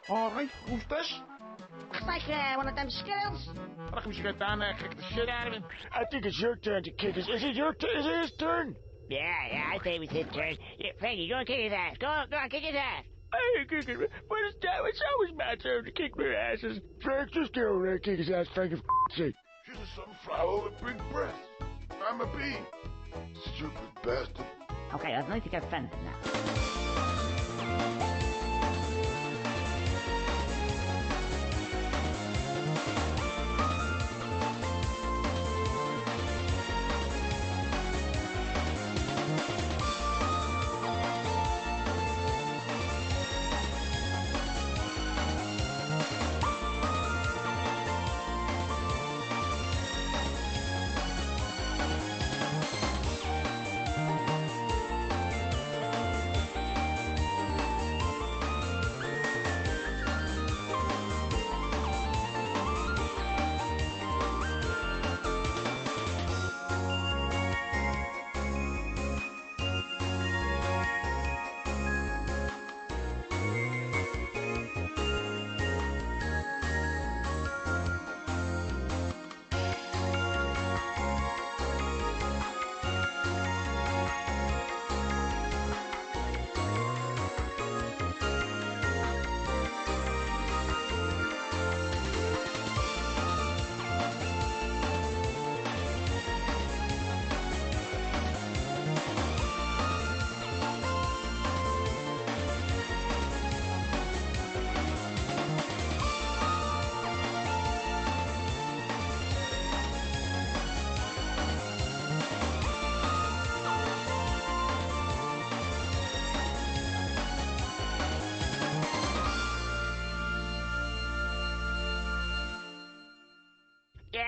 Alright, who's this? Looks like one of them Skittles. I reckon we should get down there and kick the shit out of him. I think it's your turn to kick us. Is it your turn? Is it his turn? Yeah, I say it was his turn. Yeah, Frankie, go and kick his ass. Go on, kick his ass. I ain't kicking it, but it's always my turn to kick their asses. Frank, just get over there and kick his ass, Frank, for sake. She's a sunflower with big breasts. I'm a bee. Stupid bastard. Okay, I don't think I've found it now.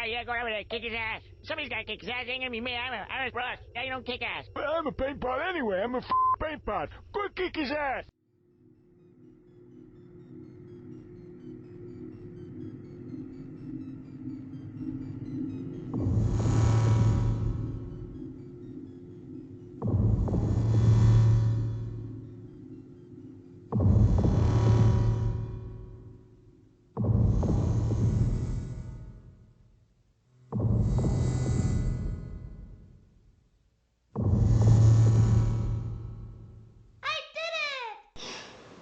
Yeah, go over there, kick his ass. Somebody's gotta kick his ass. It ain't gonna be me. I'm a boss. Now you don't kick ass. I'm a paint pot anyway. I'm a paint pot. Go kick his ass.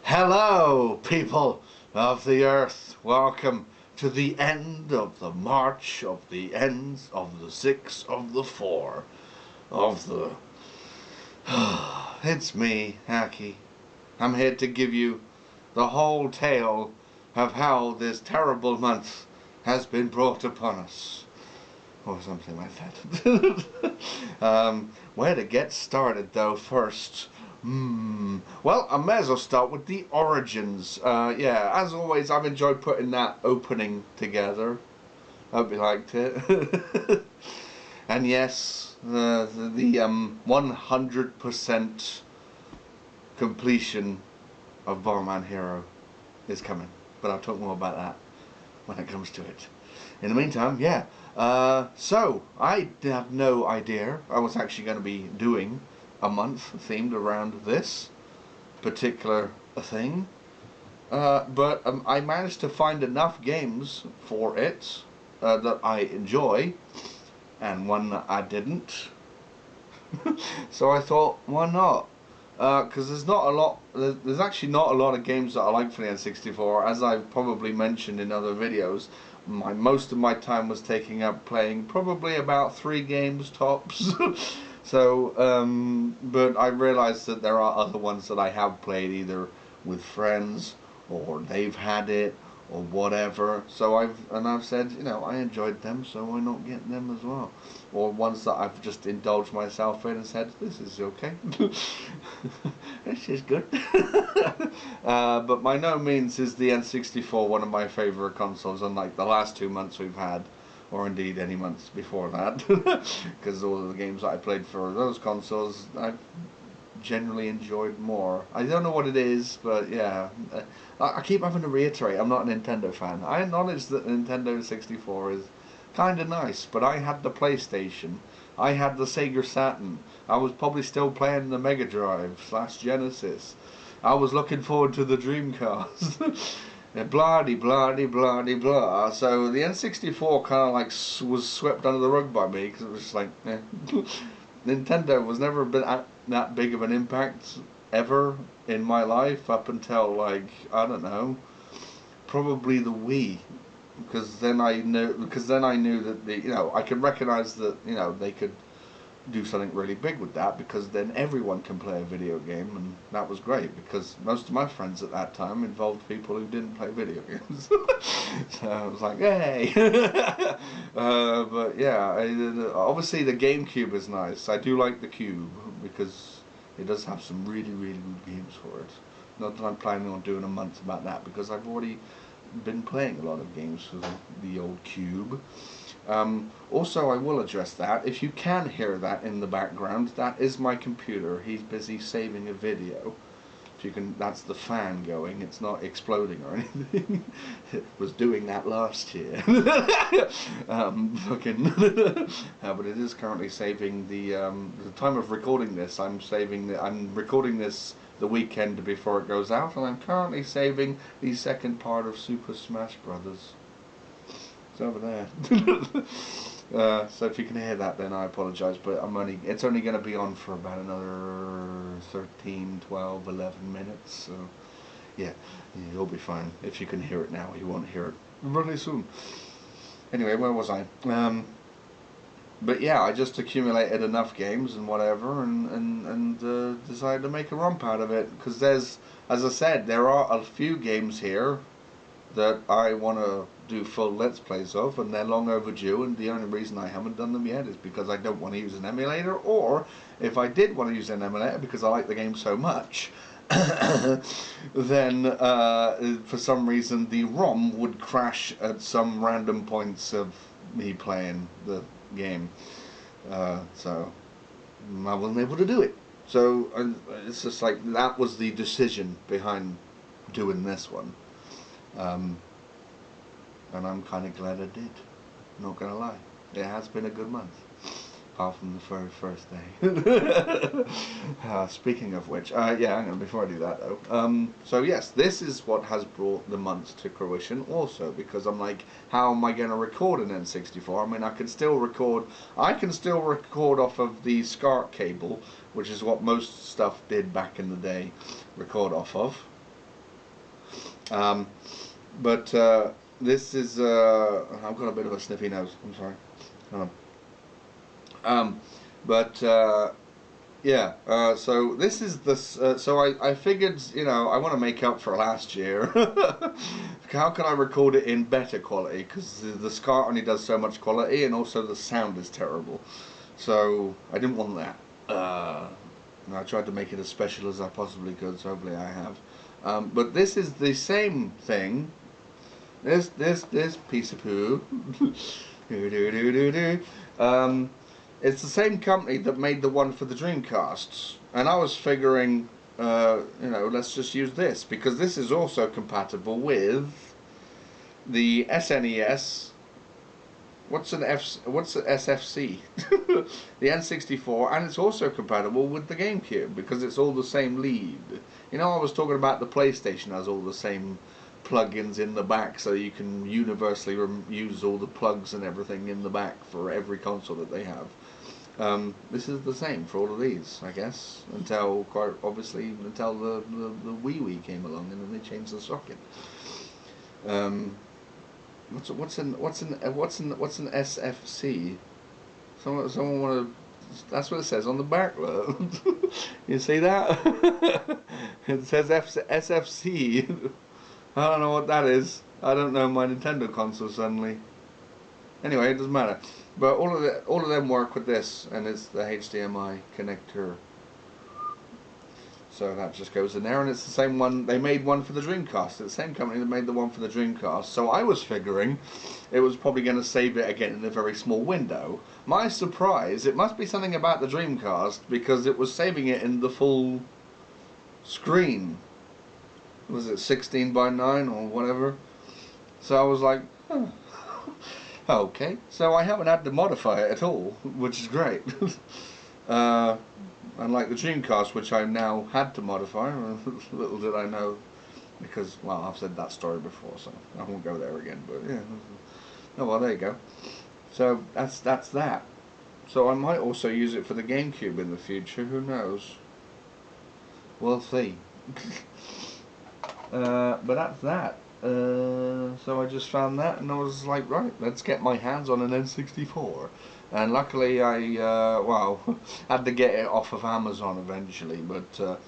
Hello, people of the earth. Welcome to the end of the march of the ends of the six of the four of the... It's me, Ackie. I'm here to give you the whole tale of how this terrible month has been brought upon us. Or something like that. Where to get started, though, first? Well, I may as well start with the origins. Yeah, as always, I've enjoyed putting that opening together. Hope you liked it. And yes, the 100% completion of Bomberman Hero is coming. But I'll talk more about that when it comes to it. In the meantime, yeah. So, I had no idea I was actually going to be doing a month themed around this particular thing, but I managed to find enough games for it that I enjoy, and one that I didn't. So I thought, why not? Because there's actually not a lot of games that I like for the N64. As I've probably mentioned in other videos, most of my time was taking up playing probably about 3 games tops. So, but I realized that there are other ones that I have played either with friends or they've had it or whatever. So I've said, you know, I enjoyed them, so why not get them as well? Or ones that I've just indulged myself in and said, this is okay. This is good. But by no means is the N64 one of my favourite consoles, unlike the last 2 months we've had. Or indeed any months before that, because all of the games that I played for those consoles I've generally enjoyed more. I don't know what it is, but yeah, I keep having to reiterate I'm not a Nintendo fan. I acknowledge that Nintendo 64 is kind of nice, but I had the PlayStation, I had the Sega Saturn, I was probably still playing the Mega Drive / Genesis, I was looking forward to the Dreamcast. blah de blah de blah de blah. So the N64 kind of like was swept under the rug by me because it was just like, eh. Nintendo was never been that big of an impact ever in my life up until like, I don't know, probably the Wii, because then I knew that I could recognize that they could do something really big with that, because then everyone can play a video game, and that was great because most of my friends at that time involved people who didn't play video games. So I was like, yay. But yeah, obviously the GameCube is nice. I do like the Cube because it does have some really, really good games for it. Not that I'm planning on doing a month about that, because I've already been playing a lot of games for the old Cube. Also, I will address that. If you can hear that in the background, that is my computer. He's busy saving a video. If you can, that's the fan going. It's not exploding or anything. It was doing that last year. But it is currently saving the time of recording this. I'm recording this the weekend before it goes out, and I'm currently saving the second part of Super Smash Brothers. It's over there. So if you can hear that, then I apologise, but it's only going to be on for about another 13, 12, 11 minutes, so yeah, you'll be fine. If you can hear it now, you won't hear it really soon. Anyway, where was I? But yeah, I just accumulated enough games and whatever, and decided to make a romp out of it, because as I said, there are a few games here that I want to do full Let's Plays of, and they're long overdue, and the only reason I haven't done them yet is because I don't want to use an emulator, or if I did want to use an emulator because I like the game so much, then for some reason the ROM would crash at some random points of me playing the game, so I wasn't able to do it. So it's just like, that was the decision behind doing this one. And I'm kind of glad I did, not gonna lie. It has been a good month, apart from the very first day. Speaking of which, before I do that though, so yes, this is what has brought the month to fruition also, because I'm like, how am I going to record an N64? I mean, I can still record off of the SCART cable, which is what most stuff did back in the day, record off of. But this is, I've got a bit of a sniffy nose, I'm sorry. So this is so I figured, I want to make up for last year. How can I record it in better quality? Because the SCART only does so much quality, and also the sound is terrible. So I didn't want that. And I tried to make it as special as I possibly could, so hopefully I have. But this is the same thing. This piece of poo. It's the same company that made the one for the Dreamcasts, and I was figuring, let's just use this, because this is also compatible with the SNES. What's an SFC? The N64, and it's also compatible with the GameCube because it's all the same lead. I was talking about the PlayStation has all the same plugins in the back, so you can universally use all the plugs and everything in the back for every console that they have. This is the same for all of these, I guess, until the Wii came along, and then they changed the socket. What's an SFC? Someone want to? That's what it says on the back. Look. You see that? It says SFC. I don't know what that is. I don't know my Nintendo console suddenly. Anyway, it doesn't matter. But all of them work with this, and it's the HDMI connector. So that just goes in there, and it's the same one. They made one for the Dreamcast. It's the same company that made the one for the Dreamcast. So I was figuring it was probably going to save it again in a very small window. My surprise, it must be something about the Dreamcast, because it was saving it in the full screen. Was it 16 by 9 or whatever? So I was like, huh. Okay. So I haven't had to modify it at all, which is great. Unlike the Dreamcast, which I now had to modify. Little did I know because, well, I've said that story before, so I won't go there again. But yeah, oh well, there you go. So that's that. So I might also use it for the GameCube in the future. Who knows? We'll see. But that's that. So I just found that, and I was like, right, let's get my hands on an N64. And luckily, I well, had to get it off of Amazon eventually. But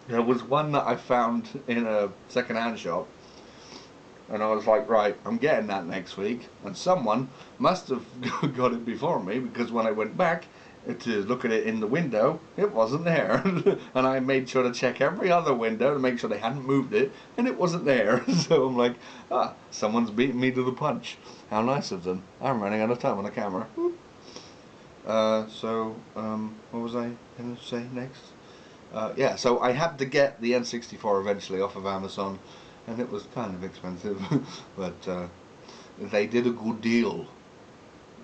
there was one that I found in a second-hand shop. And I was like, right, I'm getting that next week. And someone must have got it before me, because when I went back to look at it in the window, it wasn't there. And I made sure to check every other window to make sure they hadn't moved it, and it wasn't there. So I'm like, someone's beating me to the punch. How nice of them. I'm running out of time on the camera. What was I going to say next? Yeah, so I had to get the N64 eventually off of Amazon. And it was kind of expensive, but they did a good deal.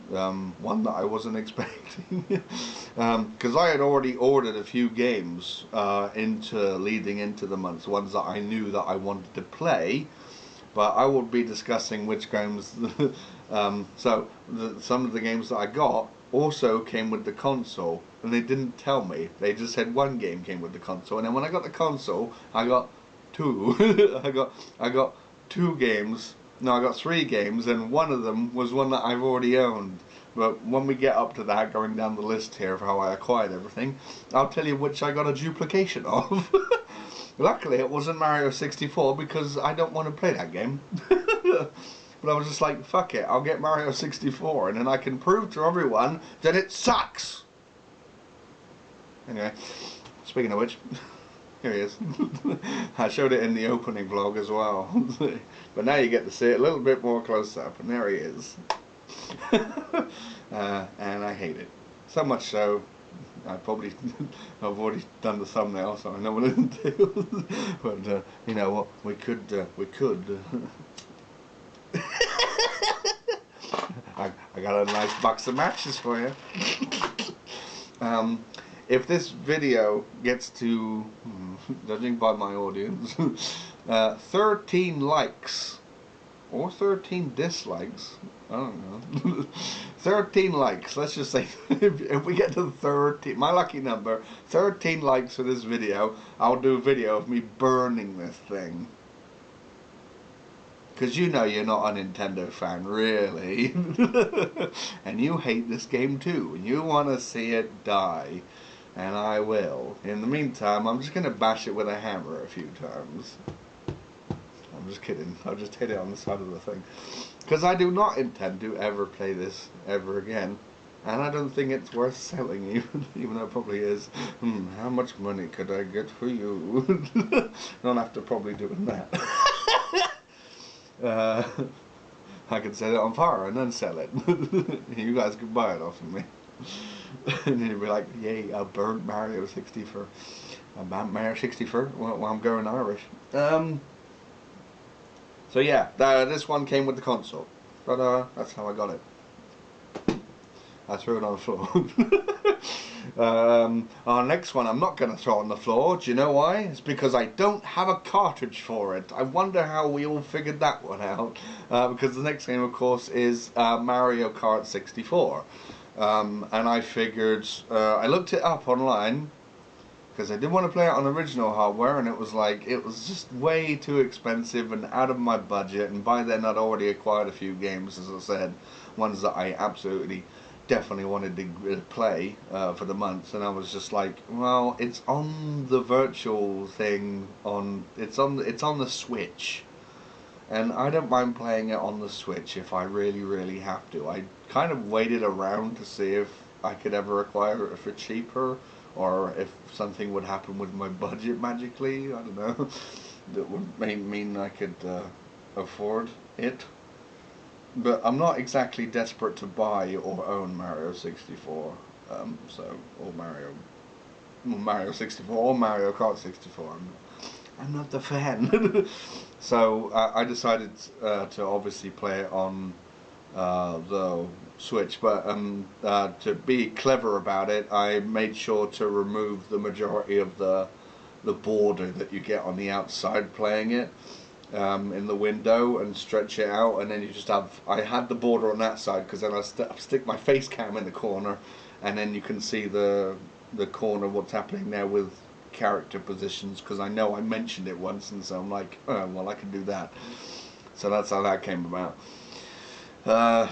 One that I wasn't expecting, because I had already ordered a few games leading into the month, ones that I knew that I wanted to play. But I will be discussing which games. Some of the games that I got also came with the console, and they didn't tell me. They just said one game came with the console, and then when I got the console, I got two. I got 2 games. No, I got 3 games, and one of them was one that I've already owned. But when we get up to that, going down the list here of how I acquired everything, I'll tell you which I got a duplication of. Luckily, it wasn't Mario 64, because I don't want to play that game. But I was just like, fuck it, I'll get Mario 64, and then I can prove to everyone that it sucks. Anyway, speaking of which, here he is. I showed it in the opening vlog as well. But now you get to see it a little bit more close up, and there he is. And I hate it. So much so, I've already done the thumbnail, so I know what it entails. But you know what, we could I got a nice box of matches for you. If this video gets to, judging by my audience, 13 likes or 13 dislikes, I don't know, 13 likes, let's just say, if we get to 13, my lucky number, 13 likes for this video, I'll do a video of me burning this thing. Because you know you're not a Nintendo fan, really. And you hate this game too, and you want to see it die. And I will. In the meantime, I'm just going to bash it with a hammer a few times. I'm just kidding. I'll just hit it on the side of the thing. Because I do not intend to ever play this ever again. And I don't think it's worth selling, even though it probably is. How much money could I get for you? Don't have to probably doing that. I could set it on fire and then sell it. You guys could buy it off of me. And you'd be like, yay, I burned Mario 64. Mario 64? Well, I'm going Irish. So yeah, this one came with the console. But that's how I got it. I threw it on the floor. Our next one I'm not going to throw on the floor. Do you know why? It's because I don't have a cartridge for it. I wonder how we all figured that one out. Because the next game, of course, is Mario Kart 64. And I figured, I looked it up online, because I did want to play it on original hardware, and it was just way too expensive and out of my budget, and by then I'd already acquired a few games, as I said, ones that I absolutely definitely wanted to play for the month, and I was just like, well, it's on the virtual thing, it's on the Switch, and I don't mind playing it on the Switch if I really have to. I kind of waited around to see if I could ever acquire it for cheaper, or if something would happen with my budget magically, I don't know, that would mean I could afford it. But I'm not exactly desperate to buy or own Mario 64, or Mario 64 or Mario Kart 64. I'm not the fan. So I decided to obviously play it on the Switch, but to be clever about it, I made sure to remove the majority of the the border that you get on the outside playing it in the window and stretch it out, and then you just have, I had the border on that side because then I stick my face cam in the corner, and then you can see the corner, what's happening there with character positions, because I know I mentioned it once, and so I'm like, oh, well, I can do that. So that's how that came about.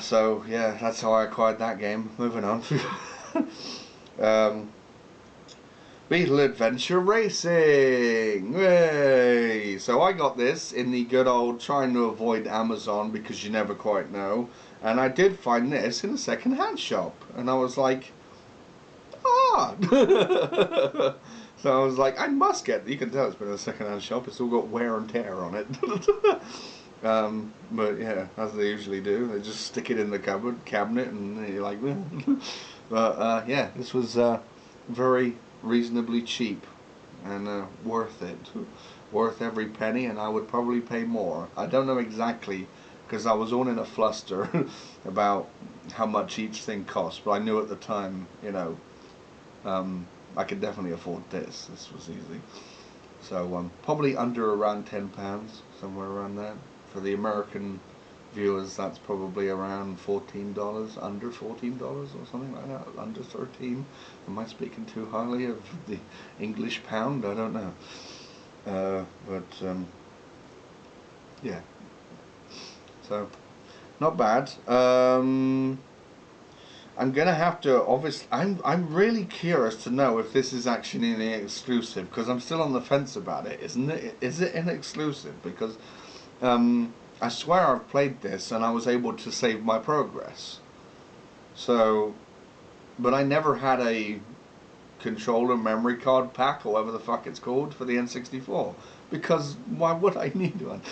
So yeah, that's how I acquired that game. Moving on. Beetle Adventure Racing! Yay! So I got this in the good old trying to avoid Amazon because you never quite know, and I did find this in a second-hand shop, and I was like, ah! So I was like, I must get, you can tell it's been in a second-hand shop, it's all got wear and tear on it. But yeah, as they usually do, they just stick it in the cabinet, and you're like, but yeah, this was very reasonably cheap and worth it, worth every penny, and I would probably pay more. I don't know exactly, because I was all in a fluster about how much each thing cost, but I knew at the time, you know, I could definitely afford this. This was easy. So probably under around £10, somewhere around there. For the American viewers, that's probably around $14, under $14 or something like that, under 13. Am I speaking too highly of the English pound? I don't know. But yeah. So not bad. I'm gonna have to, obviously, I'm really curious to know if this is actually an exclusive, because I'm still on the fence about it. Isn't it? Is it an exclusive? Because I swear I've played this and I was able to save my progress. So, but I never had a controller memory card pack, or whatever the fuck it's called, for the N64, because why would I need one?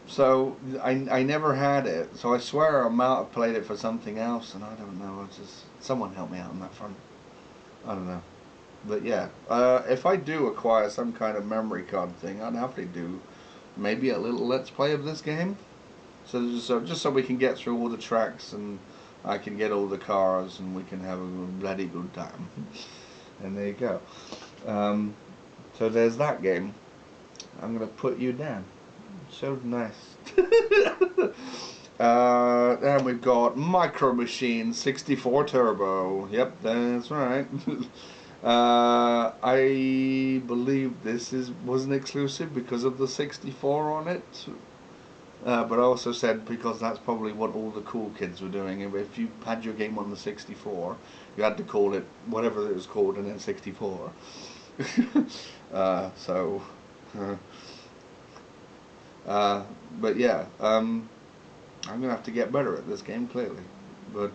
So I never had it, so I swear I might have played it for something else, and I don't know. It's just, someone help me out on that front. I don't know, but yeah, if I do acquire some kind of memory card thing, I'd happily do maybe a little let's play of this game, so just so we can get through all the tracks, and I can get all the cars, and we can have a bloody good time. And there you go. So there's that game. I'm gonna put you down. So nice. Then we've got Micro Machines 64 Turbo. Yep, that's right. I believe this was an exclusive because of the 64 on it. But I also said because that's probably what all the cool kids were doing. If you had your game on the 64, you had to call it whatever it was called, and then 64. But yeah, I'm gonna have to get better at this game, clearly. But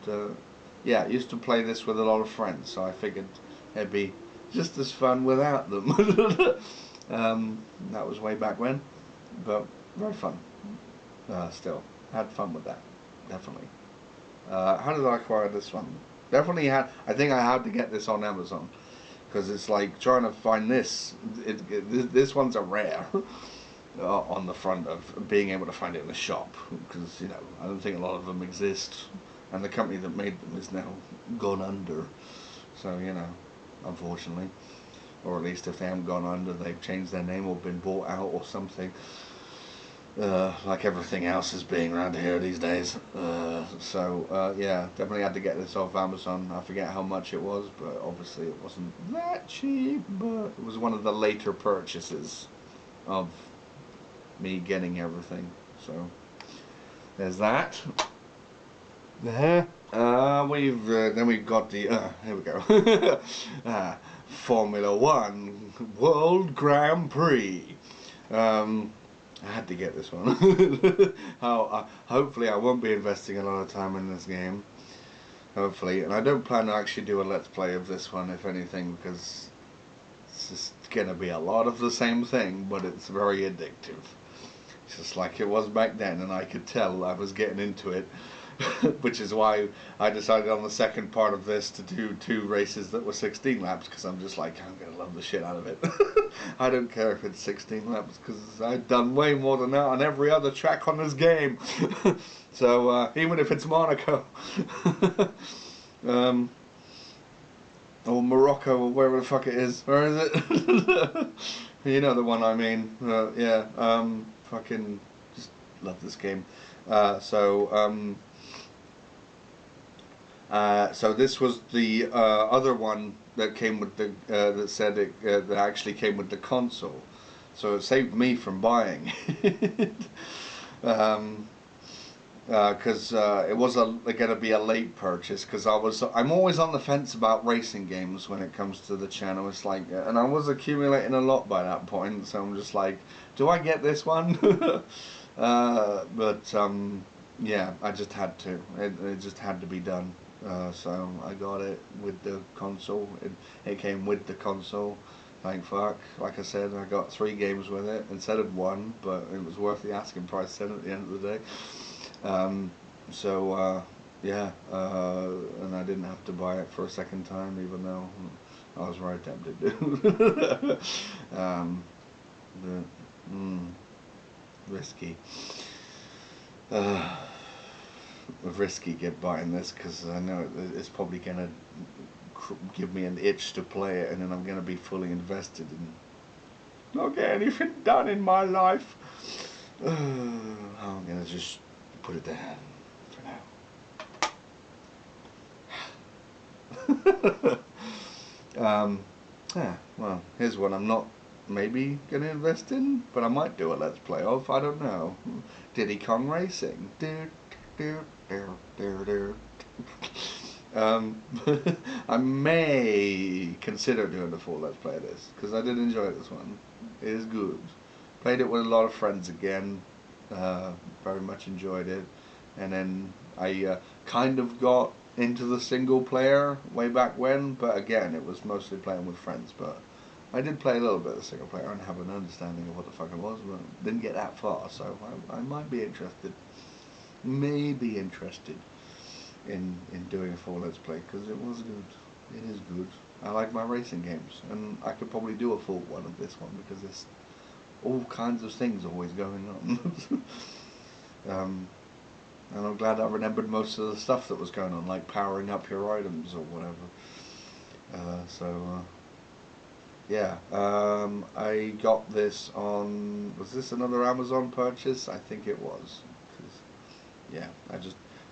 yeah, I used to play this with a lot of friends, so I figured it'd be just as fun without them. That was way back when, but very fun. Still had fun with that, definitely. How did I acquire this one? Definitely had. I think I had to get this on Amazon, because it's like trying to find this. This one's a rare. On the front of being able to find it in the shop, because, you know, I don't think a lot of them exist, and the company that made them is now gone under, so, you know, unfortunately, or at least if they haven't gone under, they've changed their name or been bought out or something, like everything else is being around here these days. Yeah, definitely had to get this off Amazon. I forget how much it was, but obviously it wasn't that cheap, but it was one of the later purchases of me getting everything. So there's that. Then we've got the here we go. Formula 1 World Grand Prix. I had to get this one. Hopefully I won't be investing a lot of time in this game, hopefully, and I don't plan to actually do a let's play of this one, if anything, because it's just gonna be a lot of the same thing, but it's very addictive. Just like it was back then, and I could tell I was getting into it, which is why I decided on the second part of this to do 2 races that were 16 laps, because I'm just like, I'm going to love the shit out of it. I don't care if it's 16 laps, because I've done way more than that on every other track on this game. So, even if it's Monaco. or Morocco, or wherever the fuck it is. Where is it? You know the one I mean. Yeah. Fucking just love this game. So this was the other one that came with the that said it that actually came with the console. So it saved me from buying it. Because it was going to be a late purchase, because I'm always on the fence about racing games when it comes to the channel. It's like, and I was accumulating a lot by that point, so I'm just like, do I get this one? But yeah, I just had to. It just had to be done. So I got it with the console. It came with the console. Thank fuck. Like I said, I got 3 games with it instead of 1, but it was worth the asking price then at the end of the day. Yeah, and I didn't have to buy it for a second time, even though I was very tempted to. Risky. Risky buying this, because I know it's probably gonna give me an itch to play it, and then I'm gonna be fully invested and not get anything done in my life. I'm gonna just put it down for now. Yeah, well, here's one I'm not maybe gonna invest in, but I might do a let's play of. I don't know. Diddy Kong Racing. I may consider doing a full let's play of this, because I did enjoy this one. It is good. Played it with a lot of friends again. Very much enjoyed it. And then I kind of got into the single player way back when, but again, it was mostly playing with friends. But I did play a little bit of the single player and have an understanding of what the fuck it was, but didn't get that far, so I might be interested. Maybe interested in doing a full let's play, because it was good. It is good. I like my racing games, and I could probably do a full one of this one, because there's all kinds of things always going on. And I'm glad I remembered most of the stuff that was going on, like powering up your items or whatever. Yeah, I got this on, was this another Amazon purchase? I think it was. Yeah,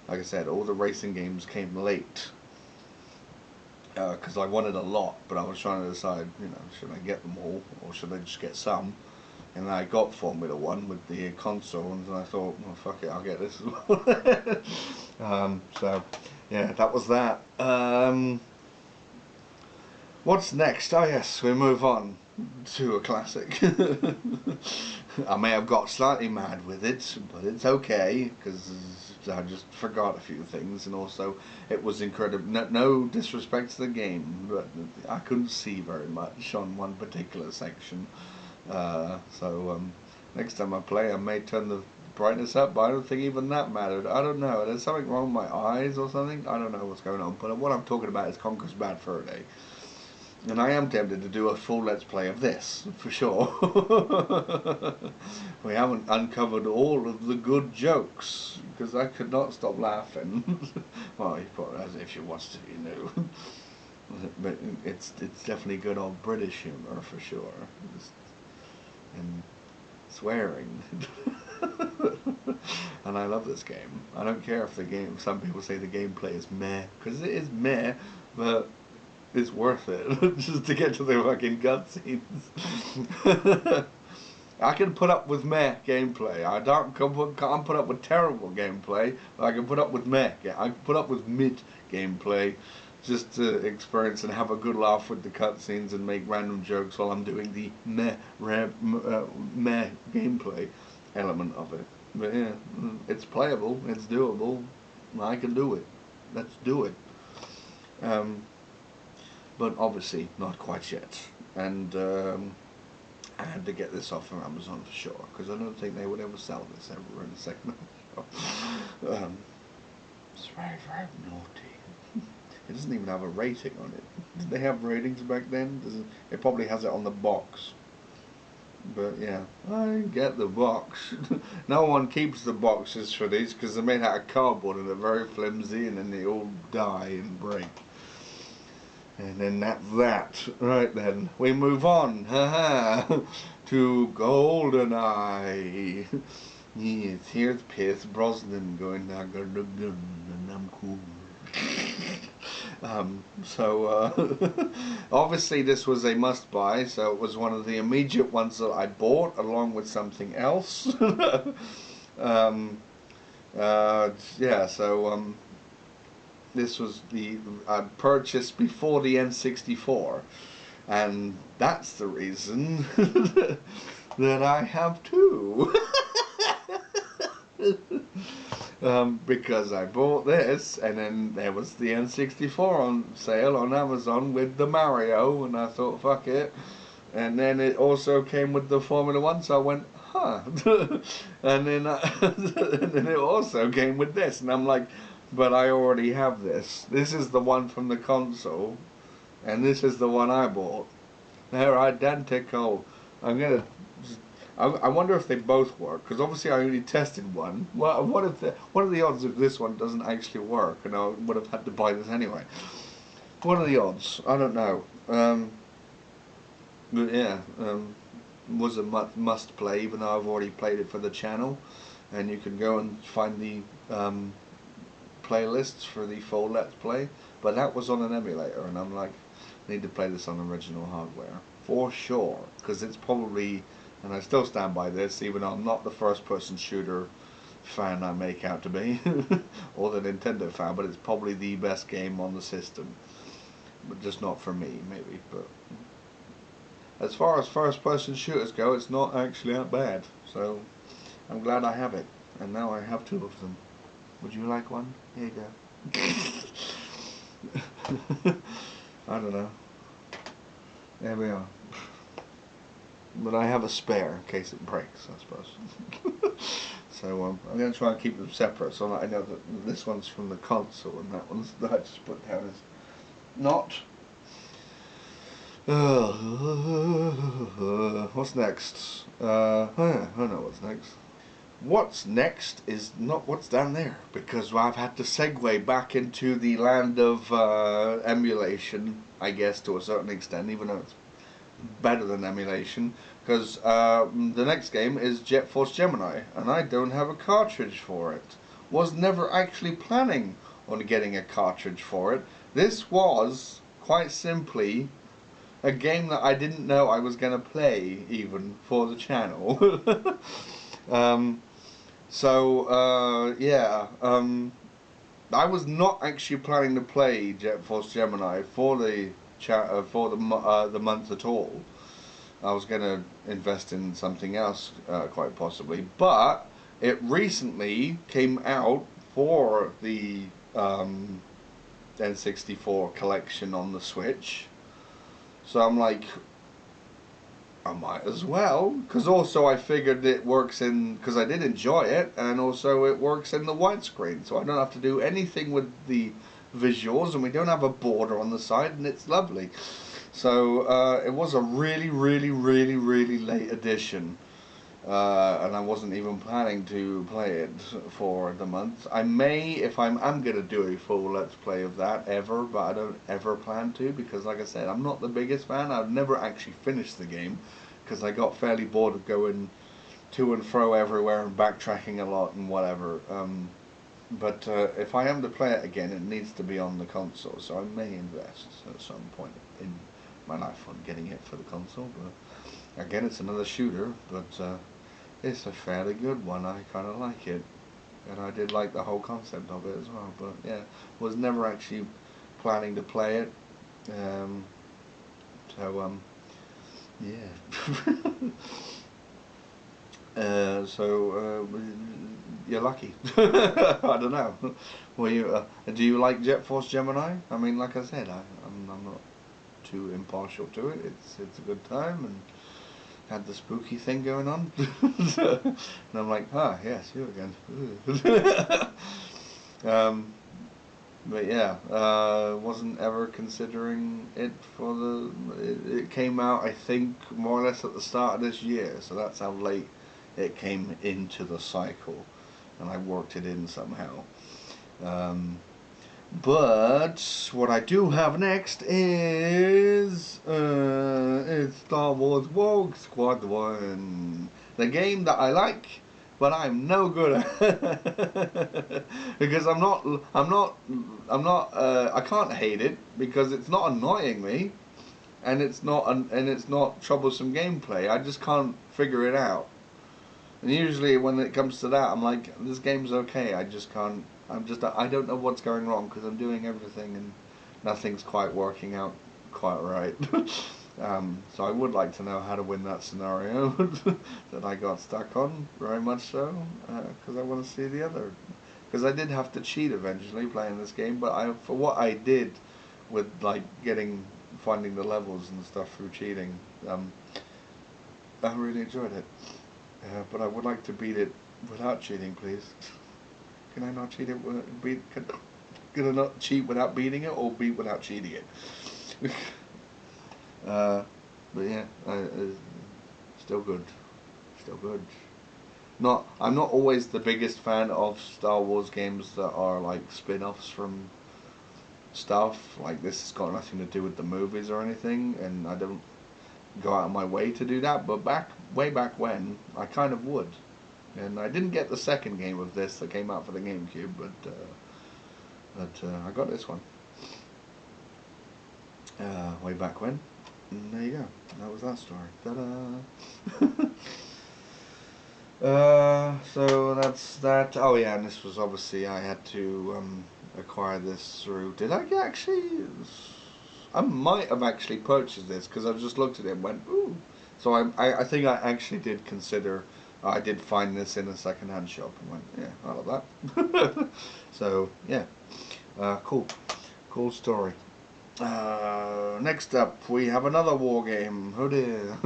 like I said, all the racing games came late. Because I wanted a lot, but I was trying to decide, should I get them all, or should I just get some? And then I got Formula 1 with the console, and I thought, well, fuck it, I'll get this as well. So, yeah, that was that. What's next? Oh yes, we move on to a classic. I may have got slightly mad with it, but it's okay, because I just forgot a few things, and also it was incredible. No disrespect to the game, but I couldn't see very much on one particular section. So next time I play, I may turn the brightness up, but I don't think even that mattered. I don't know. There's something wrong with my eyes or something. I don't know what's going on, but what I'm talking about is Conker's Bad Fur Day. And I am tempted to do a full let's play of this, for sure. We haven't uncovered all of the good jokes, because I could not stop laughing. Well, you probably, as if you watched it, you knew. But it's definitely good old British humour, for sure. And swearing. And I love this game. I don't care if some people say the gameplay is meh, because it is meh, but it's worth it just to get to the fucking cutscenes. I can put up with meh gameplay. I can't put up with terrible gameplay, but I can put up with meh. I can put up with mid gameplay, just to experience and have a good laugh with the cutscenes and make random jokes while I'm doing the meh gameplay element of it. But yeah, it's playable, it's doable, I can do it. Let's do it. But obviously not quite yet. And I had to get this off from Amazon for sure, because I don't think they would ever sell this ever in a second shop. It's very, very naughty. It doesn't even have a rating on it. Did they have ratings back then? It probably has it on the box. But yeah, I get the box. No one keeps the boxes for these, because they're made out of cardboard and they're very flimsy, and then they all die and break. And then that's that. Right then, we move on, haha, to GoldenEye. Yes, here's Pierce Brosnan going, I got the gun and I'm cool. Obviously this was a must-buy, so it was one of the immediate ones that I bought along with something else. Yeah, so this was the purchased before the N64, and that's the reason that I have two. Because I bought this, and then there was the N64 on sale on Amazon with the Mario, and I thought, fuck it. And then it also came with the Formula 1, so I went, huh. And then and then it also came with this, and I'm like, but I already have this. This is the one from the console, and this is the one I bought. They're identical. I wonder if they both work, because obviously I only tested one. Well, what are the odds if this one doesn't actually work, and I would have had to buy this anyway? What are the odds? I don't know. But yeah, was a must play, even though I've already played it for the channel, and you can go and find the playlists for the full Let's Play. But that was on an emulator, and I'm like, I need to play this on original hardware for sure, because it's probably. And I still stand by this, even though I'm not the first-person shooter fan I make out to be, or the Nintendo fan, but it's probably the best game on the system. But just not for me, maybe. But as far as first-person shooters go, it's not actually that bad. So I'm glad I have it. And now I have two of them. Would you like one? Here you go. I don't know. There we are. But I have a spare in case it breaks, I suppose. So I'm going to try and keep them separate, so that I know that this one's from the console and that one's that I just put down as not. What's next? I know what's next. What's next is not what's down there, because I've had to segue back into the land of emulation, I guess, to a certain extent, even though it's better than emulation, because the next game is Jet Force Gemini, and I don't have a cartridge for it. Was never actually planning on getting a cartridge for it. This was quite simply a game that I didn't know I was going to play even for the channel. Yeah, I was not actually planning to play Jet Force Gemini for the the month at all. I was going to invest in something else, quite possibly, but it recently came out for the N64 collection on the Switch, so I'm like, I might as well, because also I figured it works in, because I did enjoy it, and also it works in the widescreen, so I don't have to do anything with the visuals, and we don't have a border on the side, and it's lovely. So it was a really late edition, and I wasn't even planning to play it for the month. I may, if I'm gonna do a full Let's Play of that ever, but I don't ever plan to, because like I said, I'm not the biggest fan. I've never actually finished the game, because I got fairly bored of going to and fro everywhere and backtracking a lot and whatever. But if I am to play it again, it needs to be on the console, so I may invest at some point in my life on getting it for the console. But again, it's another shooter, but it's a fairly good one. I kind of like it, and I did like the whole concept of it as well. But yeah, was never actually planning to play it. Yeah. You're lucky. I don't know. Well, do you like Jet Force Gemini? I mean, like I said, I'm not too impartial to it. It's a good time, and had the spooky thing going on. And I'm like, yes, you again. But yeah, wasn't ever considering it for the. It came out, I think, more or less at the start of this year, so that's how late it came into the cycle, and I worked it in somehow. But what I do have next is it's Star Wars Rogue Squadron, the game that I like, but I'm no good at because I can't hate it because it's not annoying me, and it's not troublesome gameplay. I just can't figure it out. And usually when it comes to that, I'm like, this game's okay. I just can't. I don't know what's going wrong because I'm doing everything and nothing's quite working out quite right. So I would like to know how to win that scenario that I got stuck on, very much so, because I want to see the other. Because I did have to cheat eventually playing this game, but for what I did with like finding the levels and stuff through cheating, I really enjoyed it. But I would like to beat it without cheating, please. Can I not cheat it? Can I not cheat without beating it, or beat without cheating it? But yeah, still good. Still good. I'm not always the biggest fan of Star Wars games that are like spin-offs from stuff. Like this has got nothing to do with the movies or anything, and I don't go out of my way to do that. But way back when, I kind of would. And I didn't get the second game of this that came out for the GameCube, but I got this one way back when. And there you go. That was that story. Ta-da! So that's that. Oh yeah, and this was obviously I had to acquire this through. Did I actually? I might have actually purchased this because I just looked at it and went, ooh. So I think I actually did consider. I did find this in a second-hand shop and went, yeah, I love that. So yeah, cool story. Next up, we have another war game. Oh dear.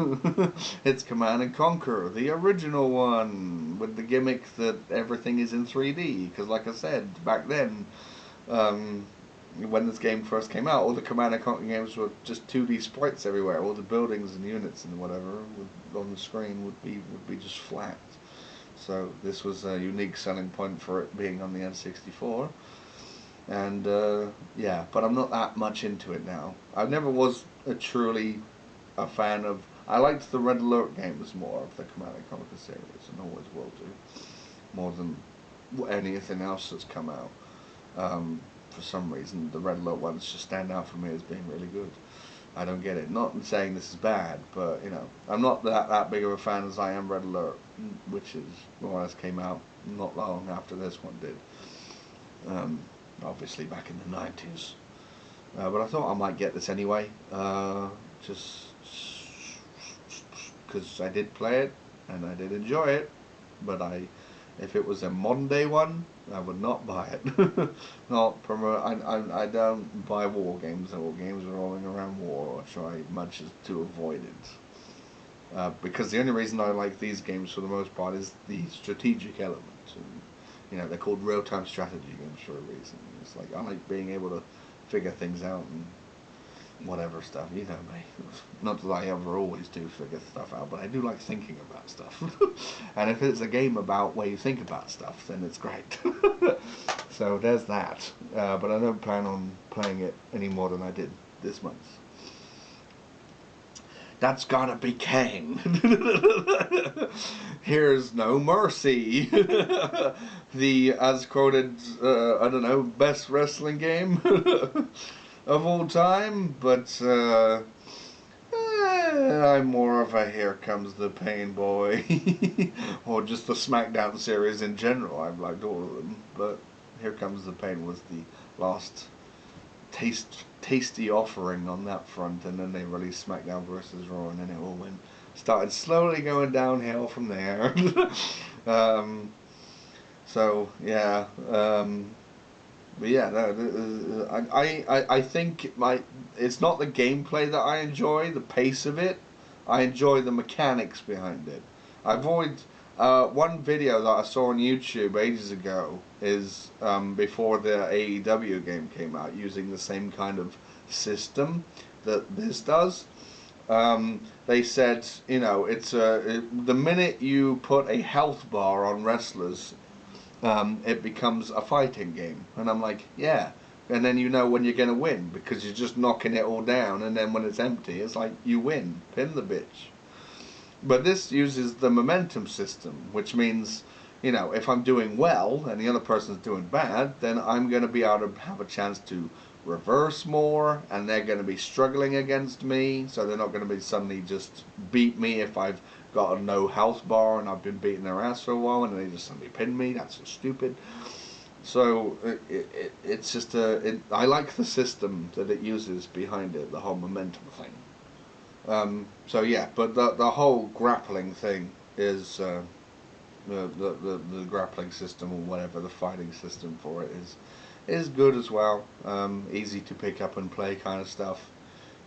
It's Command and Conquer, the original one, with the gimmick that everything is in 3D. Because like I said, back then, when this game first came out, all the Command and Conquer games were just 2D sprites everywhere. All the buildings and units and whatever on the screen would be just flat. So this was a unique selling point for it being on the N64. And yeah, but I'm not that much into it now. I never was truly a fan of. I liked the Red Alert games more of the Command and Conquer series, and always will do, more than anything else that's come out. For some reason, the Red Alert ones just stand out for me as being really good. I don't get it. Not saying this is bad, but you know, I'm not that big of a fan as I am Red Alert, which is more or less came out not long after this one did. Obviously back in the 90s. But I thought I might get this anyway, just because I did play it and I did enjoy it. But if it was a modern day one, I would not buy it. I don't buy war games or games revolving around war, or try much as to avoid it. Because the only reason I like these games for the most part is the strategic element. And, you know, they're called real-time strategy games for a reason. It's like I like being able to figure things out and whatever stuff. You know me. Not that I ever always do figure stuff out, but I do like thinking about stuff. And if it's a game about where you think about stuff, then it's great. So there's that. But I don't plan on playing it any more than I did this month. That's gotta be Kane. Here's no mercy. The, as quoted, I don't know, best wrestling game of all time, but I'm more of a Here Comes the Pain boy. Or just the SmackDown series in general. I've liked all of them, but Here Comes the Pain was the last tasty offering on that front, and then they released SmackDown vs. Raw, and then it all started slowly going downhill from there. So yeah, but yeah, I think it's not the gameplay that I enjoy, the pace of it. I enjoy the mechanics behind it. I've always one video that I saw on YouTube ages ago is before the AEW game came out, using the same kind of system that this does. They said, you know, the minute you put a health bar on wrestlers, it becomes a fighting game. And I'm like, yeah, and then you know when you're going to win because you're just knocking it all down, and then when it's empty, it's like you win, pin the bitch. But this uses the momentum system, which means, you know, if I'm doing well and the other person's doing bad, then I'm going to be able to have a chance to reverse more, and they're going to be struggling against me, so they're not going to be suddenly just beat me if I've got a no health bar and I've been beating their ass for a while and they just suddenly pin me. That's so stupid. So it's just I like the system that it uses behind it, the whole momentum thing. So yeah, but the whole grappling thing is the grappling system, or whatever, the fighting system for it is good as well. Easy to pick up and play kind of stuff.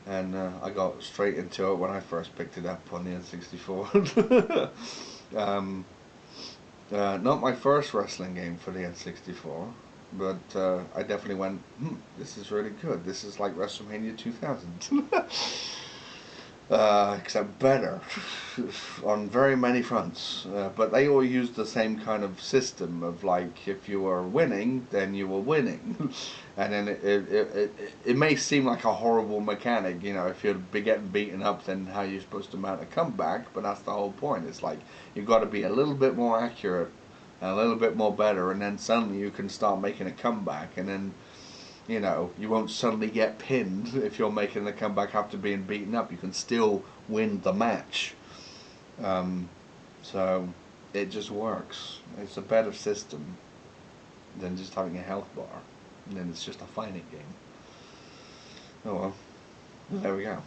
And I got straight into it when I first picked it up on the N64. Not my first wrestling game for the N64, but I definitely went, this is really good. This is like WrestleMania 2000. Except better on very many fronts. But they all use the same kind of system of, like, if you are winning, then you are winning. And then it may seem like a horrible mechanic, you know, if you're getting beaten up, then how you're supposed to mount a comeback, but that's the whole point. It's like, you've got to be a little bit more accurate, and a little bit more better, and then suddenly you can start making a comeback, and then, you know, you won't suddenly get pinned if you're making the comeback after being beaten up. You can still win the match. So it just works. It's a better system than just having a health bar. And then it's just a fighting game. Oh well. There we go.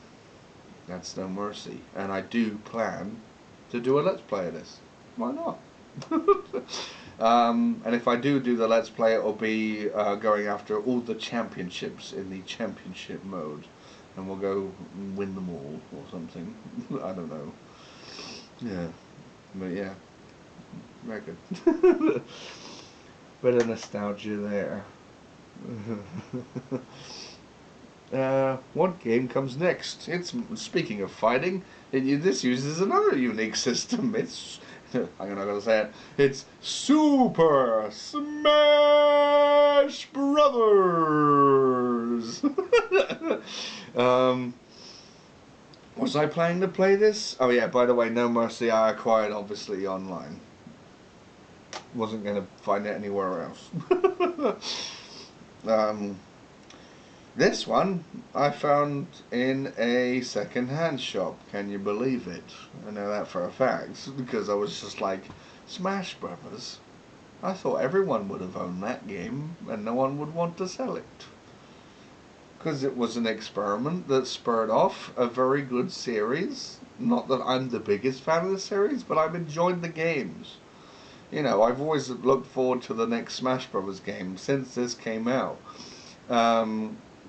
That's No Mercy. And I do plan to do a Let's Play of this. Why not? And if I do the Let's Play, it will be going after all the championships in the championship mode, and we'll go win them all or something. I don't know. Yeah, but yeah, very good. Bit of nostalgia there. What game comes next? It's, speaking of fighting, this uses another unique system. It's, I'm not gonna say it. It's Super Smash Brothers. Was I planning to play this? Oh yeah, by the way, No Mercy I acquired obviously online. Wasn't gonna find it anywhere else. This one I found in a second-hand shop. Can you believe it? I know that for a fact, because I was just like, Smash Brothers? I thought everyone would have owned that game and no one would want to sell it. Because it was an experiment that spurred off a very good series. Not that I'm the biggest fan of the series, but I've enjoyed the games. You know, I've always looked forward to the next Smash Brothers game since this came out.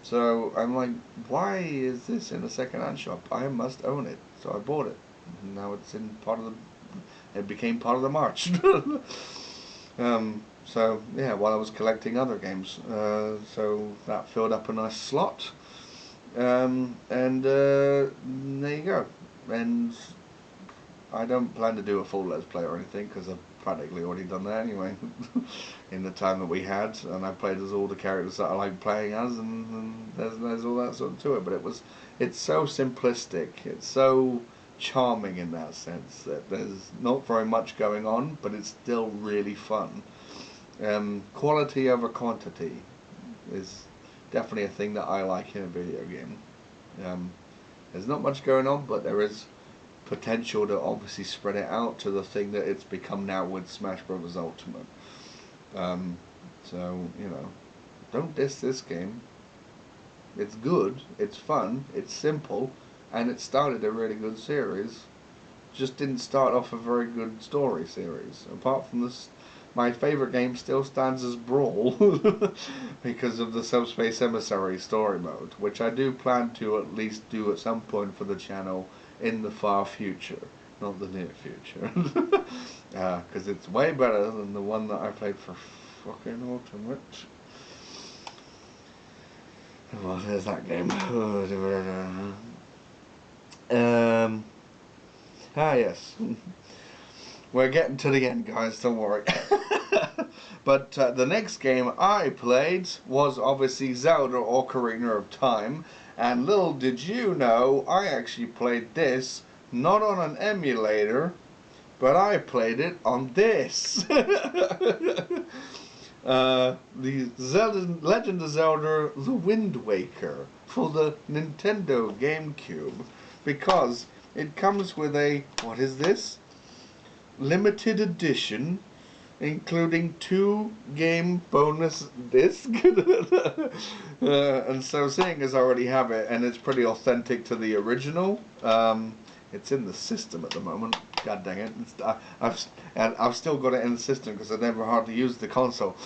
So I'm like, why is this in a second-hand shop? I must own it. So I bought it. And now it's in it became part of the march. So yeah, while I was collecting other games, so that filled up a nice slot. And there you go. And I don't plan to do a full Let's Play or anything, because I've practically already done that anyway in the time that we had, and I played as all the characters that I like playing as, and there's all that sort of to it. But it's so simplistic, it's so charming in that sense that there's not very much going on, but it's still really fun. Quality over quantity is definitely a thing that I like in a video game. There's not much going on, but there is potential to obviously spread it out to the thing that it's become now with Smash Bros. Ultimate. So, you know, don't diss this game. It's good, it's fun, it's simple, and it started a really good series. Just didn't start off a very good story series. Apart from this, my favourite game still stands as Brawl, because of the Subspace Emissary story mode, which I do plan to at least do at some point for the channel in the far future, not the near future. Because it's way better than the one that I played for fucking Ultimate. Well, there's that game. Yes. We're getting to the end, guys, don't worry. But the next game I played was obviously Zelda Ocarina of Time, and little did you know, I actually played this not on an emulator, but I played it on this. The Legend of Zelda The Wind Waker for the Nintendo GameCube, because it comes with a, what is this? Limited edition, including 2 game bonus discs. And so seeing as I already have it and it's pretty authentic to the original, it's in the system at the moment. God dang it! I've still got it in the system because I never hardly used the console.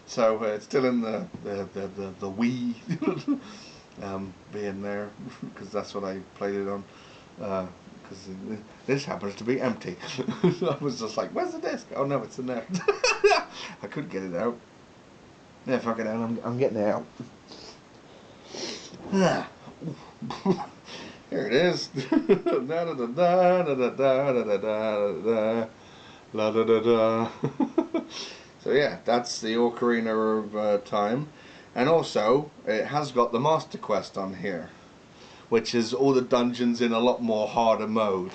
So it's still in the Wii, being there because that's what I played it on. Because this happens to be empty. I was just like, where's the disc? Oh no, it's in there. I could get it out. Yeah, fuck it out. I'm getting it out. Here it is. So yeah, that's the Ocarina of Time, and also it has got the Master Quest on here, which is all the dungeons in a lot more harder mode.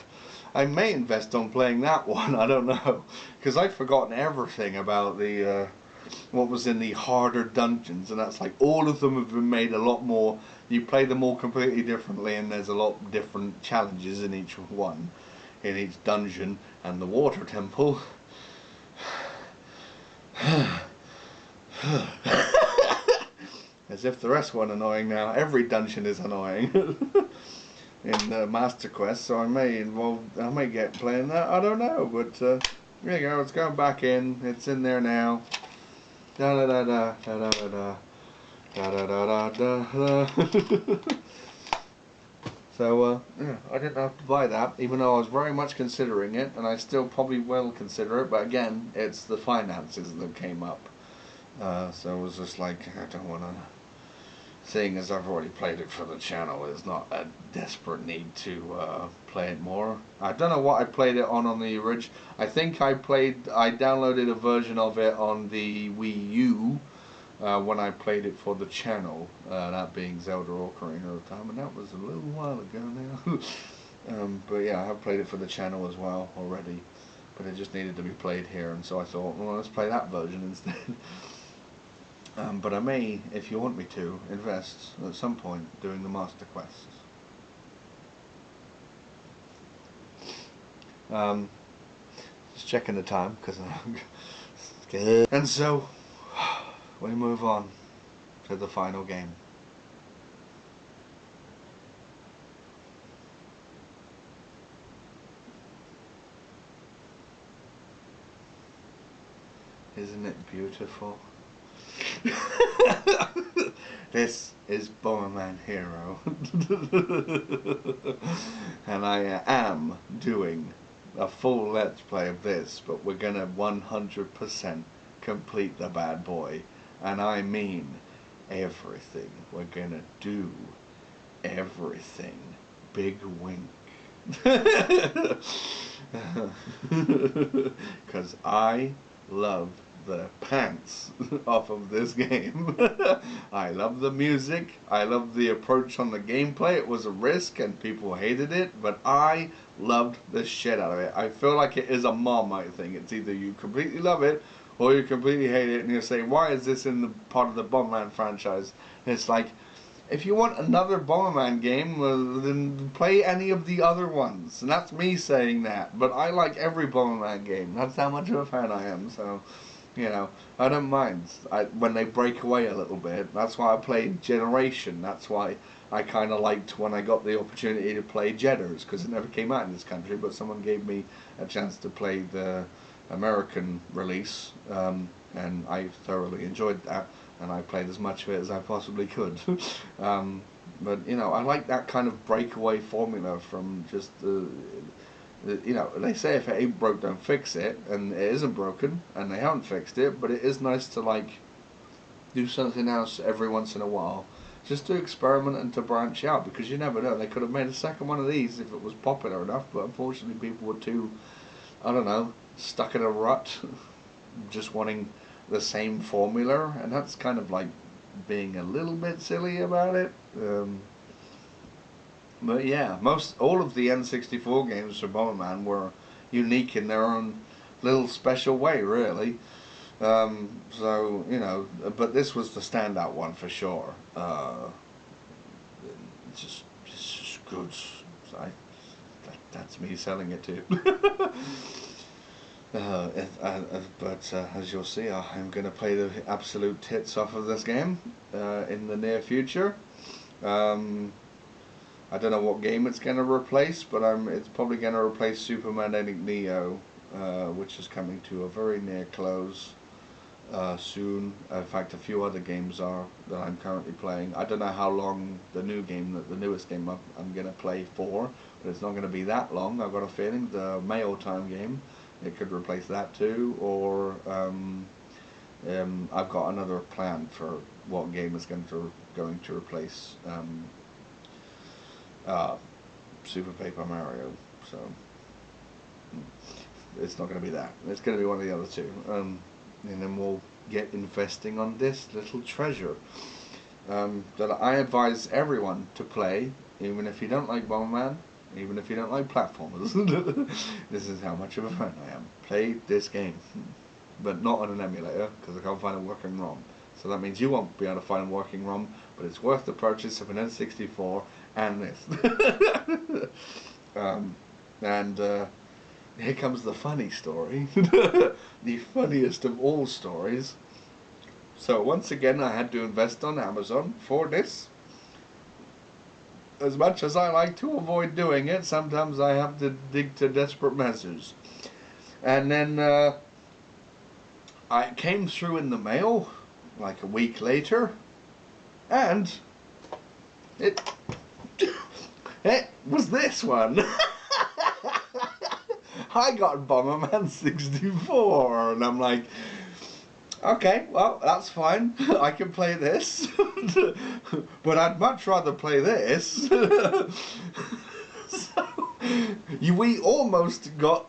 I may invest on playing that one. I don't know, because I'd forgotten everything about the what was in the harder dungeons, and that's like all of them have been made a lot more. You play them all completely differently, and there's a lot different challenges in each one, in each dungeon. And the water temple. As if the rest weren't annoying now. Every dungeon is annoying in Master Quest, so I may get playing that. I don't know, but there you go. It's going back in. It's in there now. Da da da da da da da da da da da. So yeah, I didn't have to buy that, even though I was very much considering it, and I still probably will consider it. But again, it's the finances that came up. So it was just like, I don't want to. Seeing as I've already played it for the channel, there's not a desperate need to play it more. I don't know what I played it on the original. I think I downloaded a version of it on the Wii U when I played it for the channel, that being Zelda Ocarina of Time, and that was a little while ago now. But yeah, I have played it for the channel as well already, but it just needed to be played here, and so I thought, well, let's play that version instead. But I may, if you want me to, invest at some point doing the Master Quests. Just checking the time because I'm scared. And so we move on to the final game. Isn't it beautiful? This is Bomberman Hero. And I am doing a full let's play of this, but we're gonna 100% complete the bad boy, and I mean everything. We're gonna do everything. Big wink. Because I love the pants off of this game. I love the music, I love the approach on the gameplay. It was a risk and people hated it, but I loved the shit out of it. I feel like it is a Marmite thing. It's either you completely love it or you completely hate it, and you say, why is this in the part of the Bomberman franchise? And it's like, if you want another Bomberman game, then play any of the other ones. And that's me saying that, but I like every Bomberman game. That's how much of a fan I am, so you know, I don't mind when they break away a little bit. That's why I played Generation. That's why I kind of liked when I got the opportunity to play Jedders, because it never came out in this country, but someone gave me a chance to play the American release, and I thoroughly enjoyed that, and I played as much of it as I possibly could. But, you know, I like that kind of breakaway formula from just you know, they say if it ain't broke, don't fix it, and it isn't broken, and they haven't fixed it, but it is nice to, like, do something else every once in a while, just to experiment and to branch out, because you never know, they could have made a second one of these if it was popular enough, but unfortunately people were too, I don't know, stuck in a rut. just wanting the same formula, and that's kind of like being a little bit silly about it. But yeah, all of the N64 games for Bomberman were unique in their own little special way, really. So you know, but this was the standout one for sure. Just good. That's me selling it to you. But as you'll see, I'm going to play the absolute tits off of this game in the near future. I don't know what game it's going to replace, but it's probably going to replace Super Magnetic Neo, which is coming to a very near close soon. In fact, a few other games are that I'm currently playing. I don't know how long the newest game I'm going to play for, but it's not going to be that long. I've got a feeling the Mail Time game, it could replace that too, or I've got another plan for what game is going to replace Super Paper Mario. So it's not going to be that. It's going to be one of the other two. And then we'll get investing on this little treasure that I advise everyone to play, even if you don't like Bomberman, even if you don't like platformers. This is how much of a fan I am. Play this game, but not on an emulator, because I can't find a working ROM. So that means you won't be able to find a working ROM, but it's worth the purchase of an N64 and this. Here comes the funny story. The funniest of all stories. So once again I had to invest on Amazon for this. As much as I like to avoid doing it, sometimes I have to dig to desperate measures. And then it came through in the mail like a week later, and it was this one. I got Bomberman 64, and I'm like, okay, well, that's fine. I can play this. But I'd much rather play this. So, we almost got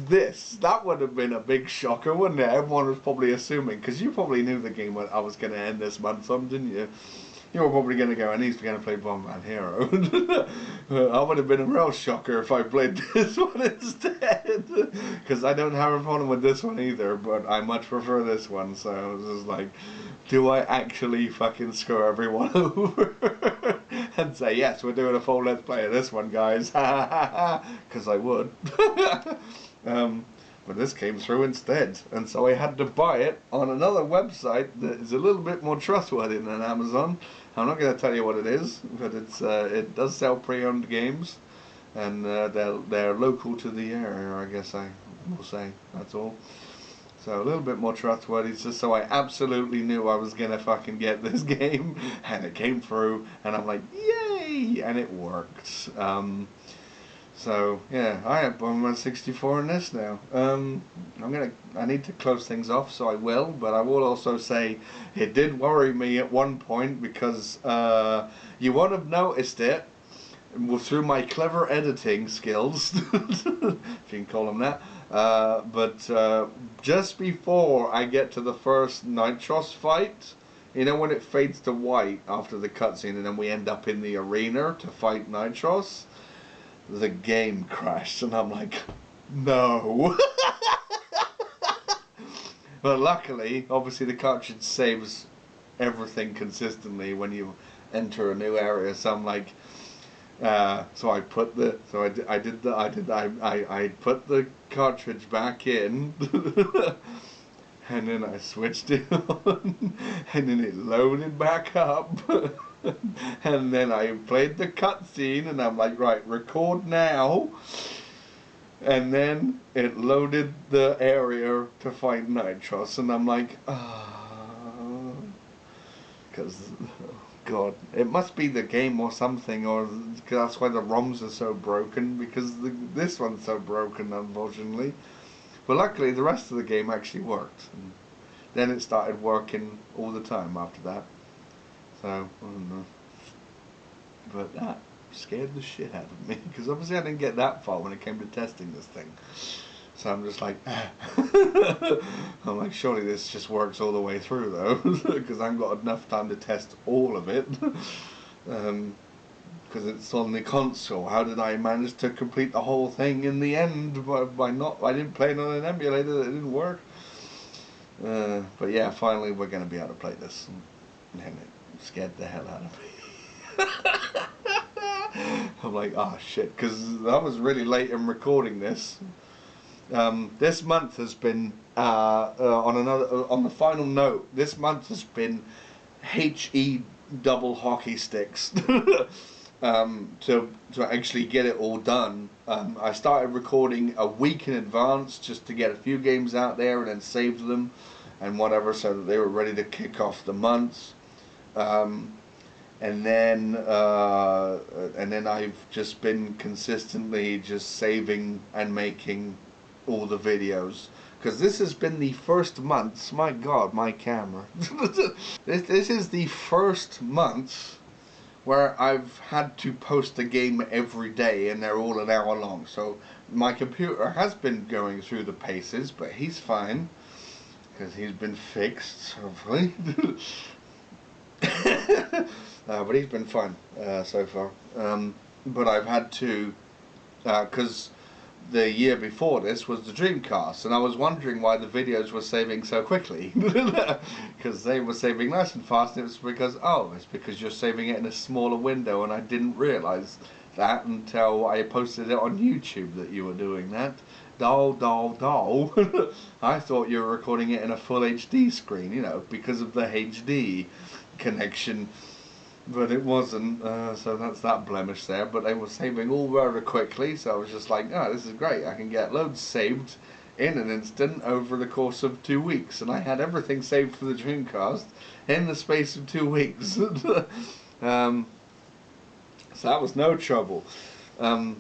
this. That would have been a big shocker, wouldn't it? Everyone was probably assuming, because you probably knew the game I was going to end this month on, didn't you? You were probably going to go, and he's going to play Bomberman Hero. I would have been a real shocker if I played this one instead. Because I don't have a problem with this one either, but I much prefer this one. So I was just like, do I actually fucking screw everyone over? And say, yes, we're doing a full let's play of this one, guys. Because I would. But this came through instead, and so I had to buy it on another website that is a little bit more trustworthy than Amazon. I'm not going to tell you what it is, but it does sell pre-owned games, and they're local to the area, I guess I will say. That's all. So a little bit more trustworthy, just so I absolutely knew I was going to fucking get this game, and it came through, and I'm like, yay, and it worked. So yeah, I have Bomberman 64 in this now. I need to close things off, so I will. But I will also say it did worry me at one point, because you won't have noticed it through my clever editing skills, if you can call them that. But just before I get to the first Nitros fight, you know when it fades to white after the cutscene, and then we end up in the arena to fight Nitros. The game crashed, and I'm like, no. But luckily, obviously the cartridge saves everything consistently when you enter a new area. So I'm like, so I put the, so I put the cartridge back in, and then I switched it on, and then it loaded back up. And then I played the cutscene, and I'm like, right, record now. And then it loaded the area to fight Nitros, and I'm like, because, God, it must be the game or something, or cause that's why the ROMs are so broken, because this one's so broken, unfortunately. But luckily, the rest of the game actually worked. And then it started working all the time after that. So, I don't know. But that scared the shit out of me, because obviously I didn't get that far when it came to testing this thing. So I'm just like, I'm like, surely this just works all the way through though, because I haven't got enough time to test all of it. Because it's on the console. How did I manage to complete the whole thing in the end by not? I didn't play it on an emulator that didn't work. But yeah, finally we're going to be able to play this, and it scared the hell out of me. I'm like, oh shit, because I was really late in recording this. This month has been on the final note. This month has been HE double hockey sticks to actually get it all done. I started recording a week in advance just to get a few games out there and then saved them and whatever, so that they were ready to kick off the months. And then I've just been consistently just saving and making all the videos, because this has been the first month. My God, my camera. This is the first month where I've had to post a game every day, and they're all an hour long. So my computer has been going through the paces, but he's fine because he's been fixed, hopefully. But he's been fine so far. But I've had to, because the year before this was the Dreamcast, and I was wondering why the videos were saving so quickly, because they were saving nice and fast. And it was because, it's because you're saving it in a smaller window, and I didn't realise that until I posted it on YouTube that you were doing that. Doll. I thought you were recording it in a full HD screen, you know, because of the HD connection. But it wasn't, so that's that blemish there. But they were saving all rather quickly, so I was just like, this is great. I can get loads saved in an instant over the course of 2 weeks. And I had everything saved for the Dreamcast in the space of 2 weeks. So that was no trouble. And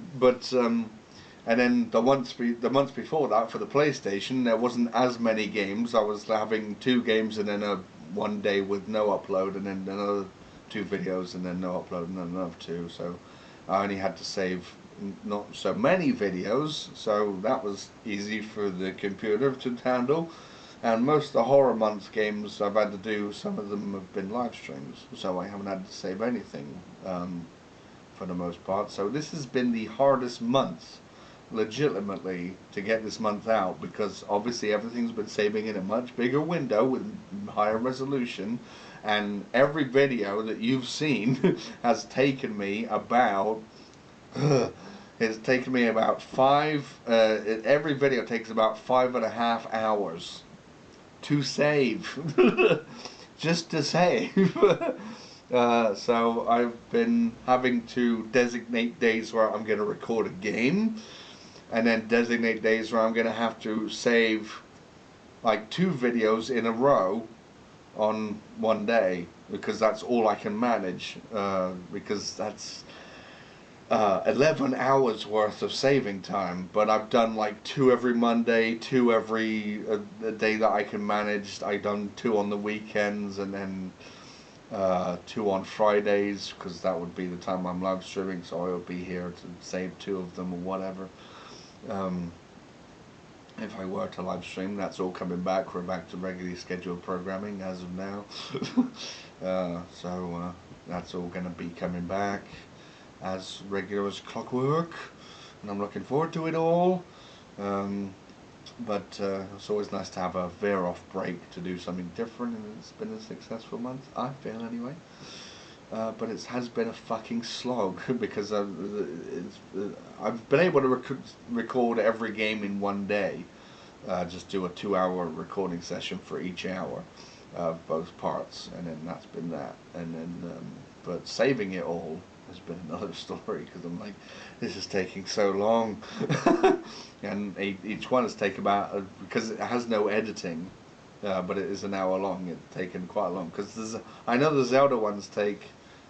then the months before that, for the PlayStation, there wasn't as many games. I was having 2 games and then one day with no upload, and then another 2 videos and then no upload, and then another 2. So I only had to save not so many videos, so that was easy for the computer to handle. And most of the horror month games I've had to do, some of them have been live streams, so I haven't had to save anything for the most part. So this has been the hardest month legitimately to get this month out, because obviously everything's been saving in a much bigger window with higher resolution, and every video that you've seen has taken me about every video takes about 5.5 hours to save. Just to save. So I've been having to designate days where I'm going to record a game, and then designate days where I'm going to have to save like 2 videos in a row on one day, because that's all I can manage, because that's 11 hours worth of saving time. But I've done like 2 every Monday, 2 every day that I can manage. I've done 2 on the weekends, and then 2 on Fridays, because that would be the time I'm live streaming, so I'll be here to save 2 of them or whatever. If I were to live stream, that's all coming back. We're back to regularly scheduled programming as of now. So that's all going to be coming back as regular as clockwork, and I'm looking forward to it all. But it's always nice to have a veer-off break to do something different, and it's been a successful month, I feel anyway. But it has been a fucking slog, because I've been able to record every game in one day. Just do a 2-hour recording session for each hour of both parts, and then that's been that. And then, but saving it all has been another story, because I'm like, this is taking so long. And each one has taken about, because it has no editing, but it is an hour long. It's taken quite long, because I know the Zelda ones take.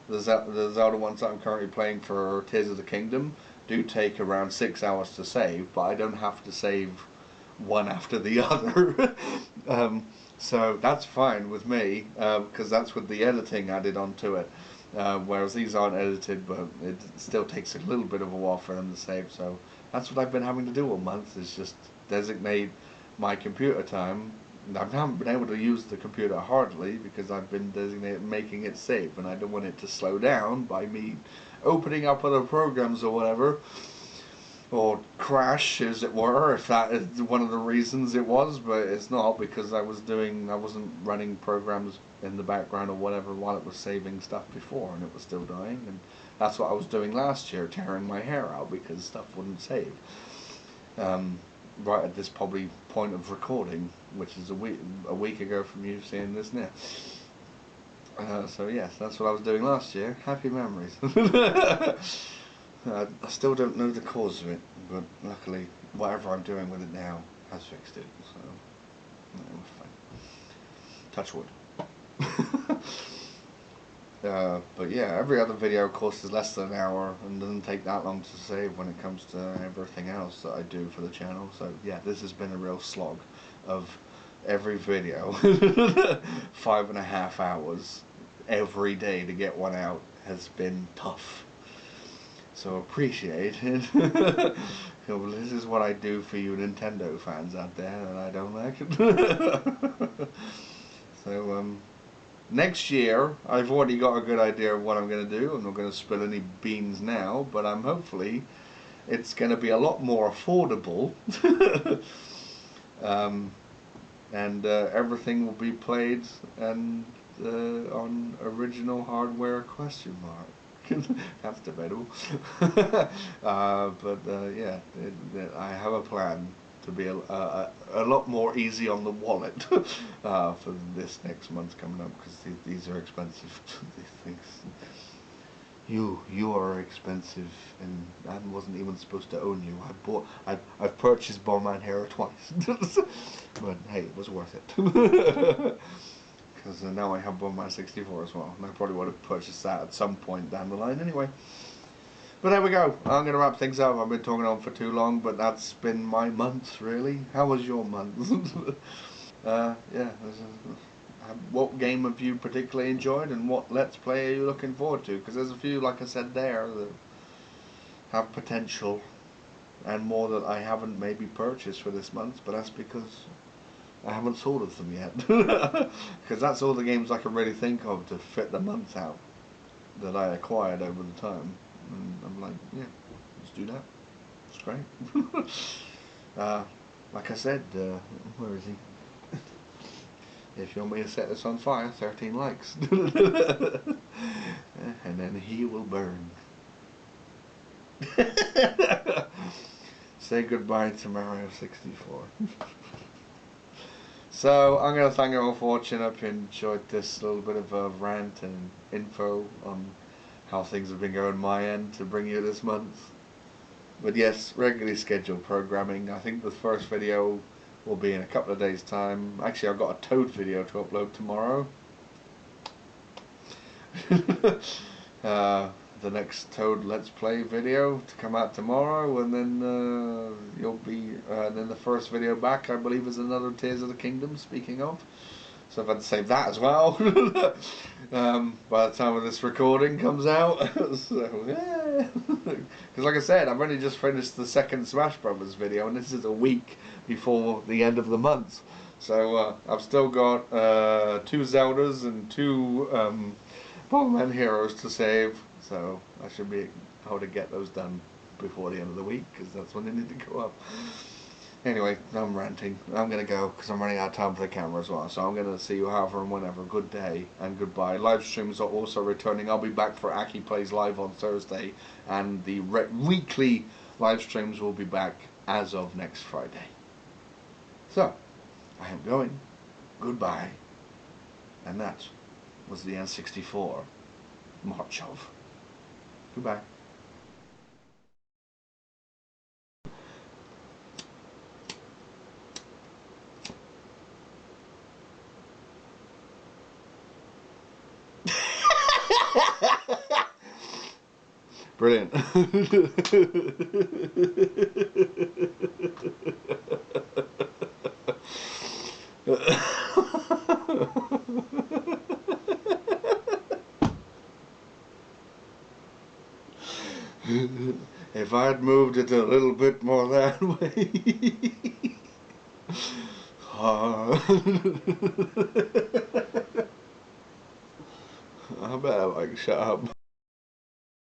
The Zelda ones that I'm currently playing for Tears of the Kingdom do take around 6 hours to save, but I don't have to save one after the other. So that's fine with me, because that's with the editing added onto it. Whereas these aren't edited, but it still takes a little bit of a while for them to save, so that's what I've been having to do all month, is just designate my computer time. I haven't been able to use the computer hardly because I've been making it safe, and I don't want it to slow down by me opening up other programs or whatever, or crash, as it were, if that is one of the reasons it was. But it's not, because I wasn't running programs in the background or whatever while it was saving stuff before, and it was still dying. And that's what I was doing last year, tearing my hair out because stuff wouldn't save. Right at this probably point of recording, which is a week ago from you seeing this now. So yes, that's what I was doing last year. Happy memories. I still don't know the cause of it, but luckily whatever I'm doing with it now has fixed it, so it was fine. Touch wood. But yeah, every other video of course is less than an hour and doesn't take that long to save when it comes to everything else that I do for the channel. So yeah, this has been a real slog of every video. 5.5 hours every day to get one out has been tough. So appreciate it. Well, this is what I do for you Nintendo fans out there, and I don't like it. So next year, I've already got a good idea of what I'm going to do. I'm not going to spill any beans now, but hopefully it's going to be a lot more affordable. And everything will be played and on original hardware, question mark. That's debatable. But yeah, I have a plan to be a lot more easy on the wallet for this next month coming up, because these are expensive. These things. You are expensive, and I wasn't even supposed to own you. I've purchased Bomberman Hero twice, but hey, it was worth it. Because now I have Bomberman 64 as well, and I probably would have purchased that at some point down the line anyway. But there we go. I'm going to wrap things up. I've been talking on for too long, but that's been my month, really. How was your month? Yeah. What game have you particularly enjoyed, and what Let's Play are you looking forward to? Because there's a few, like I said there, that have potential, and more that I haven't maybe purchased for this month, but that's because I haven't thought of them yet. Because that's all the games I can really think of to fit the month out that I acquired over the time. And I'm like, yeah, let's do that. It's great. Like I said, where is he? If you want me to set this on fire, 13 likes. And then he will burn. Say goodbye to Mario 64. So I'm going to thank you all for watching. I hope you enjoyed this little bit of a rant and info on how things have been going on my end to bring you this month. But yes, regularly scheduled programming. I think the first video will be in a couple of days' time. Actually, I've got a Toad video to upload tomorrow. The next Toad Let's Play video to come out tomorrow, and then then the first video back, I believe, is another Tears of the Kingdom, speaking of. So I've had to save that as well. By the time this recording comes out. So, yeah. Because like I said, I've only just finished the second Smash Brothers video, and this is a week before the end of the month. So I've still got 2 Zeldas and 2 Bomberman Heroes to save. So I should be able to get those done before the end of the week, because that's when they need to go up. Anyway, I'm ranting. I'm going to go because I'm running out of time for the camera as well. So I'm going to see you however and whenever. Good day and goodbye. Live streams are also returning. I'll be back for Aki Plays Live on Thursday. And the weekly live streams will be back as of next Friday. So, I am going. Goodbye. And that was the N64 March of. Goodbye. Brilliant. If I'd moved it a little bit more that way. I bet I like shut up.